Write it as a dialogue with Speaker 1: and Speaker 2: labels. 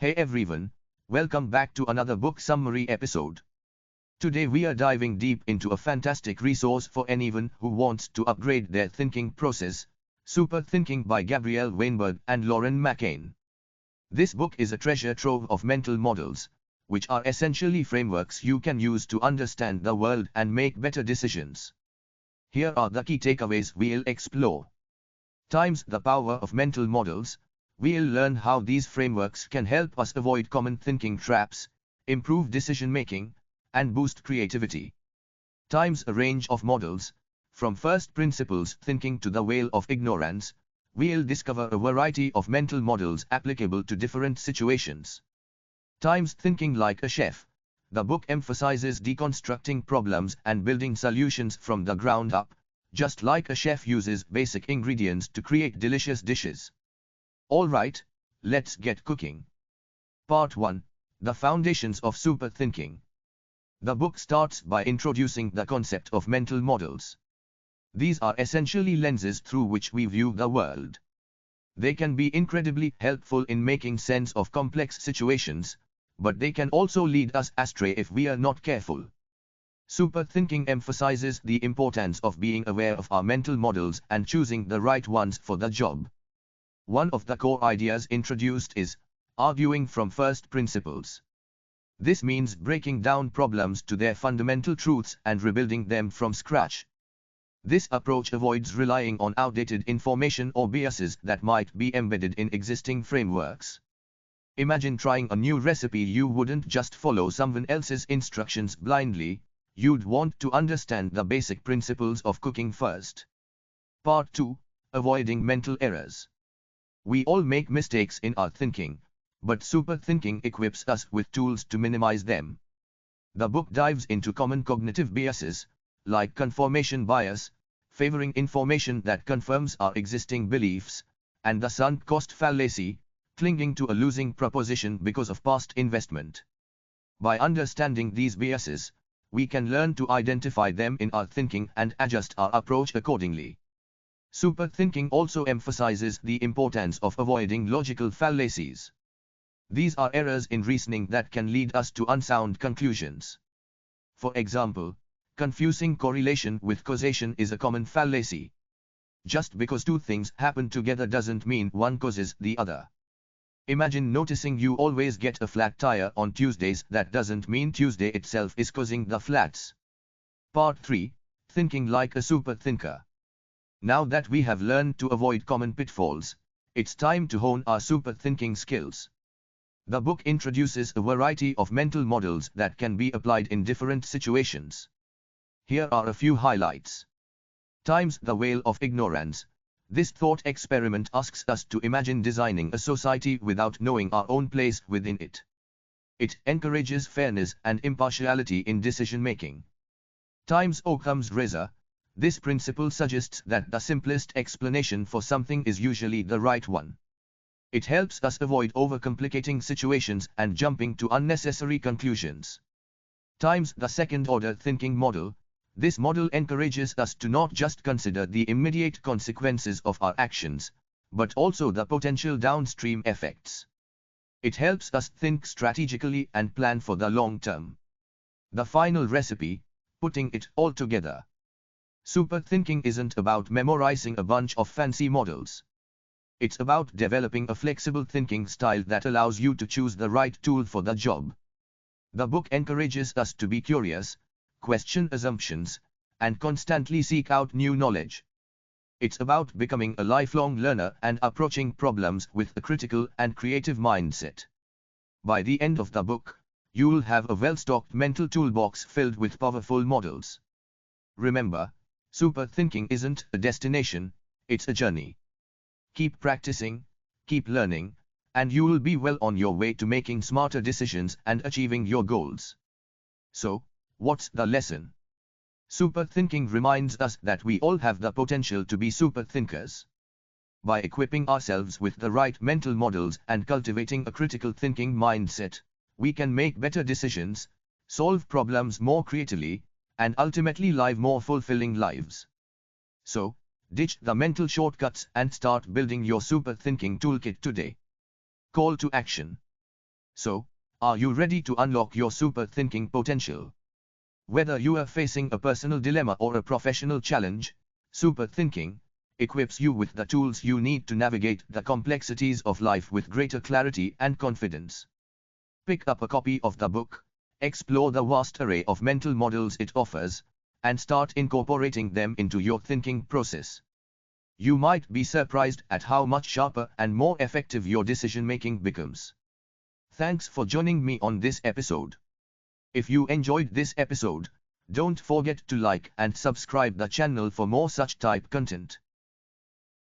Speaker 1: Hey everyone, welcome back to another book summary episode. Today we are diving deep into a fantastic resource for anyone who wants to upgrade their thinking process, Super Thinking by Gabriel Weinberg and Lauren McCain. This book is a treasure trove of mental models, which are essentially frameworks you can use to understand the world and make better decisions. Here are the key takeaways we'll explore. Times the power of mental models. We'll learn how these frameworks can help us avoid common thinking traps, improve decision-making, and boost creativity. Times a range of models, from first principles thinking to the veil of ignorance, we'll discover a variety of mental models applicable to different situations. Times thinking like a chef. The book emphasizes deconstructing problems and building solutions from the ground up, just like a chef uses basic ingredients to create delicious dishes. Alright, let's get cooking. Part 1. The Foundations of Super Thinking. The book starts by introducing the concept of mental models. These are essentially lenses through which we view the world. They can be incredibly helpful in making sense of complex situations, but they can also lead us astray if we are not careful. Super Thinking emphasizes the importance of being aware of our mental models and choosing the right ones for the job. One of the core ideas introduced is arguing from first principles. This means breaking down problems to their fundamental truths and rebuilding them from scratch. This approach avoids relying on outdated information or biases that might be embedded in existing frameworks. Imagine trying a new recipe. You wouldn't just follow someone else's instructions blindly, you'd want to understand the basic principles of cooking first. Part 2. Avoiding mental errors. We all make mistakes in our thinking, but super thinking equips us with tools to minimize them. The book dives into common cognitive biases, like confirmation bias, favoring information that confirms our existing beliefs, and the sunk cost fallacy, clinging to a losing proposition because of past investment. By understanding these biases, we can learn to identify them in our thinking and adjust our approach accordingly. Super Thinking also emphasizes the importance of avoiding logical fallacies. These are errors in reasoning that can lead us to unsound conclusions. For example, confusing correlation with causation is a common fallacy. Just because two things happen together doesn't mean one causes the other. Imagine noticing you always get a flat tire on Tuesdays. That doesn't mean Tuesday itself is causing the flats. Part 3. Thinking like a super thinker. Now that we have learned to avoid common pitfalls, it's time to hone our super thinking skills. The book introduces a variety of mental models that can be applied in different situations. Here are a few highlights. Times the veil of ignorance. This thought experiment asks us to imagine designing a society without knowing our own place within it. It encourages fairness and impartiality in decision-making. Times Occam's razor. This principle suggests that the simplest explanation for something is usually the right one. It helps us avoid overcomplicating situations and jumping to unnecessary conclusions. Times the second-order thinking model. This model encourages us to not just consider the immediate consequences of our actions, but also the potential downstream effects. It helps us think strategically and plan for the long term. The final recipe, putting it all together. Super thinking isn't about memorizing a bunch of fancy models. It's about developing a flexible thinking style that allows you to choose the right tool for the job. The book encourages us to be curious, question assumptions, and constantly seek out new knowledge. It's about becoming a lifelong learner and approaching problems with a critical and creative mindset. By the end of the book, you'll have a well-stocked mental toolbox filled with powerful models. Remember, super thinking isn't a destination, it's a journey. Keep practicing, keep learning, and you'll be well on your way to making smarter decisions and achieving your goals. So, what's the lesson? Super thinking reminds us that we all have the potential to be super thinkers. By equipping ourselves with the right mental models and cultivating a critical thinking mindset, we can make better decisions, solve problems more creatively, and ultimately live more fulfilling lives. So, ditch the mental shortcuts and start building your super thinking toolkit today. Call to action. So, are you ready to unlock your super thinking potential? Whether you are facing a personal dilemma or a professional challenge, super thinking equips you with the tools you need to navigate the complexities of life with greater clarity and confidence. Pick up a copy of the book, explore the vast array of mental models it offers, and start incorporating them into your thinking process. You might be surprised at how much sharper and more effective your decision-making becomes. Thanks for joining me on this episode. If you enjoyed this episode, don't forget to like and subscribe the channel for more such type content.